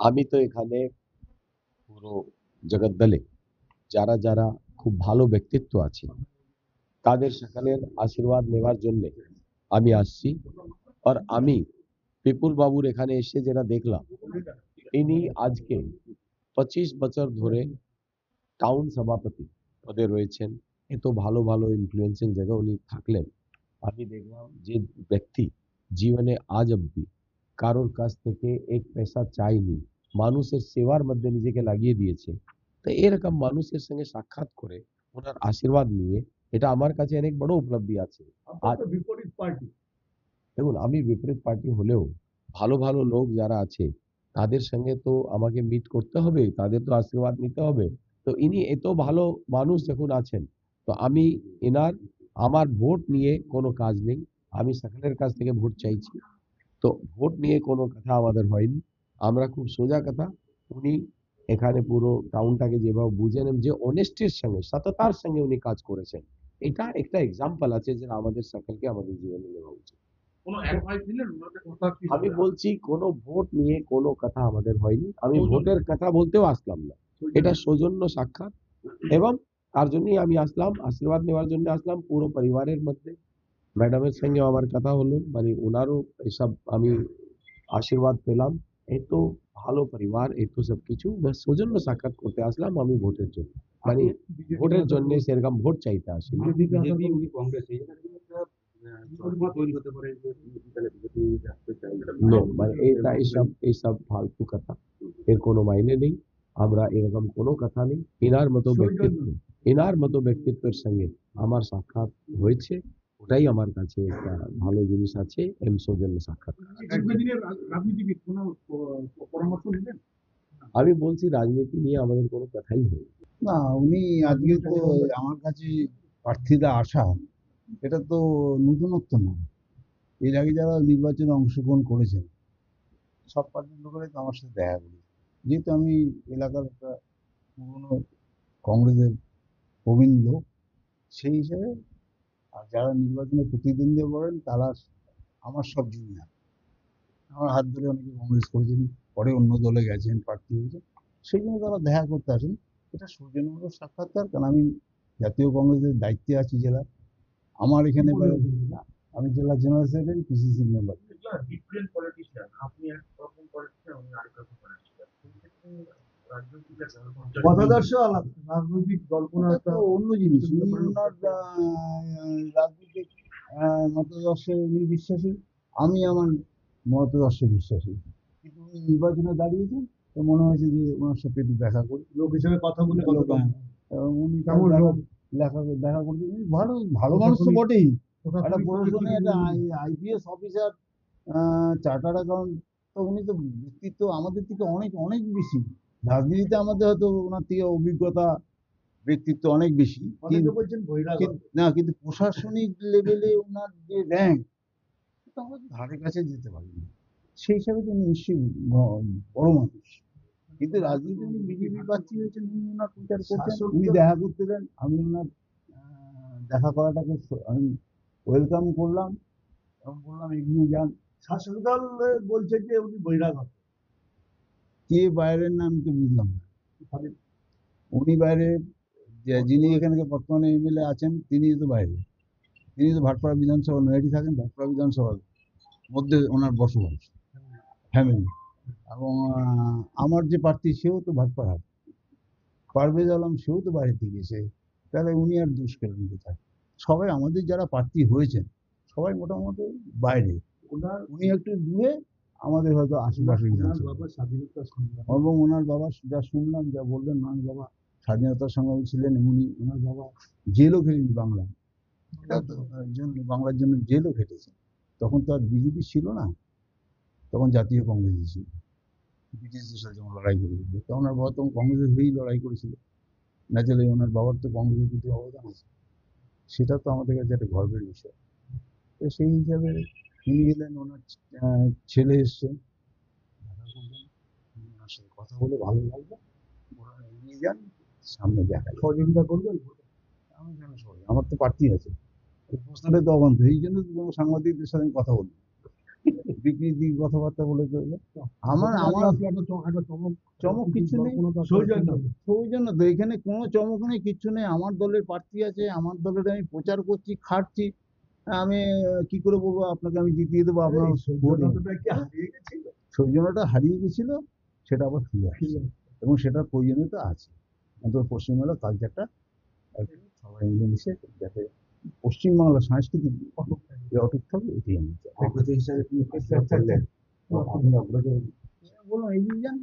আমি তো এখানে পুরো জগদ্দলে যারা যারা খুব ভালো ব্যক্তিত্ব আছে তাদের সকলের আশীর্বাদ নেওয়ার জন্য আমি আসছি। আর আমি বিপুল বাবুর এখানে এসে যেটা দেখলাম, ইনি আজকে 25 বছর ধরে টাউন সভাপতি পদে রয়েছেন। এত ভালো ভালো ইনফ্লুয়েন্সিং জায়গা উনি থাকলেন। আমি দেখলাম যে ব্যক্তি জীবনে আজ অব্দি কারোর কাছ থেকে এক পয়সা চাইনি, মানুষের সেবার মধ্যে নিজেকে লাগিয়ে দিয়েছে। তো এরকম মানুষের সঙ্গে সাক্ষাৎ করে ওনার আশীর্বাদ নিয়ে এটা আমার কাছে অনেক বড় উপলব্ধি আছে। আর বিপরীত পার্টি দেখুন, আমি বিপরীত পার্টি হলেও ভালো ভালো লোক যারা আছে তাদের সঙ্গে তো আমাকে মিট করতে হবে, তাদের তো আশীর্বাদ নিতে হবে। তো ইনি এত ভালো মানুষ যখন আছেন, তো আমি এনার আমার ভোট নিয়ে কোনো কাজ নেই। আমি সকলের কাছ থেকে ভোট চাইছি। তো ভোট নিয়ে কোনো কথা আমাদের হয়নি। আমরা খুব সোজা কথা, উনি এখানে পুরো টাউনটাকে যেভাবে বুঝেন এবং যে অনেস্টির সঙ্গে সততার সঙ্গে উনি কাজ করেছেন, এটা একটা এক্সাম্পল আছে যে আমাদের সকলকে আমাদের জীবনে নেওয়া উচিত। কোনো অ্যাডভাইস দিলেন ওনাকে কথা কি আমি বলছি কোনো ভোট নিয়ে কোনো কথা আমাদের হয়নি, আমি ভোটের কথা বলতেও আসলাম না। এটা সৌজন্য সাক্ষাৎ, এবং তার জন্যই আমি আসলাম, আশীর্বাদ নেওয়ার জন্য আসলাম পুরো পরিবারের মধ্যে। ম্যাডামের সঙ্গে আমার কথা হলো, মানে ওনারও এসব আমি আশীর্বাদ পেলাম। এই তো ভালো পরিবার, এই তো সবকিছু ব্যাস সৌজন্য সাক্ষাৎ করতে আসলাম আমি ভোটের জন্য, মানে ভোটের জন্য সেরকম ভোট চাইতে আসিনি। বিজেপি উনি কংগ্রেস এই চর্চা তৈরি হতে পারে যে এখানে বিজেপি আসতে চাই নো, মানে এটা এইসব ফালতু কথা, এর কোনো মাইনে নেই। আমরা এরকম কোনো কথা নেই। এনার মতো ব্যক্তিত্বের সঙ্গে আমার সাক্ষাৎ হয়েছে, ওটাই আমার কাছে একটা ভালো জিনিস আছে। সৌজন্য সাক্ষাৎ। দীর্ঘদিনের রাজনীতিবিদ কোনো পরামর্শ নিলেন? আমি বলছি রাজনীতি নিয়ে আমাদের কোনো কথাই হয়নি। না, উনি আজকে তো আমার কাছে প্রার্থীরা আসা, এটা তো নতুনত্ব নয়। এর আগে যারা নির্বাচনে অংশগ্রহণ করেছেন সব পার্টির লোকেরাই তো আমার সাথে দেখা করেছে। যেহেতু আমি এলাকার একটা পুরনো কংগ্রেসের প্রবীণ লোক, সেই হিসেবে আর যারা নির্বাচনে প্রতিদ্বন্দ্বিতা করেন তারা আমার সব জুনিয়র। আমার হাত ধরে অনেকে কংগ্রেস করেছেন, পরে অন্য দলে গেছেন, প্রার্থী হয়েছেন, সেই জন্য তারা দেখা করতে আসেন। এটা সৌজন্যমূলক সাক্ষাৎকার, কারণ আমি জাতীয় কংগ্রেসের দায়িত্বে আছি জেলা। আমার এখানে আমি জেলা general secretary, PCC member. Different politician, আপনি একরকম পলিটিশিয়ান, উনি আরেক রকম পলিটিশিয়ান। মতাদর্শ আলাদা, রাজনৈতিক জল্পনা তো অন্য জিনিস। উনি ওনার রাজনৈতিক মতাদর্শে উনি বিশ্বাসী, আমি আমার মতাদর্শে বিশ্বাসী। কিন্তু উনি নির্বাচনে দাঁড়িয়েছেন, তো মনে হয়েছে যে ওনার সাথে একটু দেখা করি, লোক হিসেবে কথা বলে উনি কেমন লোক? দেখা করছেন। উনি ভালো ভালো মানুষ তো বটেই। একটা প্রশাসনে একটা আইপিএস অফিসার, চার্টার্ড অ্যাকাউন্ট, তো উনি তো ব্যক্তিত্ব আমাদের থেকে অনেক অনেক বেশি। রাজনীতিতে আমাদের হয়তো ওনার থেকে অভিজ্ঞতা, ব্যক্তিত্ব অনেক বেশি, কিন্তু প্রশাসনিক লেভেলে ওনার যে র্যাঙ্ক, তো আমরা ধারে কাছে যেতে পারি না। সেই হিসাবে তো উনি নিশ্চয়ই বড় মানুষ। কিন্তু রাজনীতি উনি বিজেপি প্রার্থী হয়েছেন, উনি ওনার প্রচার করছেন, উনি দেখা করতে দেন। আমি ওনার দেখা করাটাকে আমি ওয়েলকাম করলাম এবং বললাম এগিয়ে যান। শাসক দল বলছে যে উনি বহিরাগত। কে বাইরের নাম তো বুঝলাম না। উনি বাইরে, যিনি এখানে বর্তমানে এমএলএ আছেন তিনি তো বাইরে। তিনি তো ভাটপাড়া বিধানসভা নৈহাটি থাকেন, ভাটপাড়া বিধানসভার মধ্যে ওনার বসবাস, ফ্যামিলি। এবং আমার যে প্রার্থী সেও তো ভাটপাড়া, পারভেজ আলম, সেও তো বাইরে থেকে এসে, তাহলে উনি আর দোষ পেলেন কোথায়? সবাই আমাদের যারা প্রার্থী হয়েছেন সবাই মোটামুটি বাইরে, উনি একটু দূরে, আমাদের হয়তো আশেপাশে। এবং ওনার বাবা, যা শুনলাম, যা বললেন, ওনার বাবা স্বাধীনতা সংগ্রামী ছিলেন, এমনি ওনার বাবা জেলও খেটেন বাংলা, এটা তো বাংলার জন্য জেলও খেটেছেন। তখন তো আর বিজেপি ছিল না, তখন জাতীয় কংগ্রেস ছিল, ব্রিটিশদের সাথে যখন লড়াই করেছিল, তখন ওনার বাবা তখন কংগ্রেসের হয়েই লড়াই করেছিল। ন্যাচারালি ওনার বাবার তো কংগ্রেসের প্রতি অবদান আছে, সেটা তো আমাদের কাছে একটা গর্বের বিষয়। তো সেই হিসাবে তিনি এলেন, ওনার ছেলে এসছে, ওনার সাথে কথা বলে ভালো লাগবে। ওরা এগিয়ে যান, সামনে দেখা সহযোগিতা করবেন। আমি কেন সহযোগিতা, আমার তো প্রার্থী আছে, এই প্রশ্নটা তো অবান্ত, এই জন্য সাংবাদিকদের সাথে কথা বলবো। বিকৃতি কথাবার্তা বলে চলবে। আমার চমক কিছু নেই, সৌজন্য তো এখানে কোনো চমক নেই, কিচ্ছু নেই। আমার দলের প্রার্থী আছে, আমার দলের আমি প্রচার করছি, খাটছি। আমি কি করে বলবো আপনাকে আমি জিতিয়ে দেবো? আপনার সৌজন্যটা হারিয়ে গেছিল, সেটা আবার ফিরে আসছে এবং সেটার প্রয়োজনীয়তা আছে। অন্তত পশ্চিমবাংলার কালচারটা একটু সবাই মিলেমিশে যাতে পশ্চিমবাংলার সাংস্কৃতিক যে অটুট থাকবে, এটি আমি চাই। অগ্রজ হিসাবে তিনি আশীর্বাদ করলেন। আপনি অগ্রজ বলুন, এগিয়ে যান।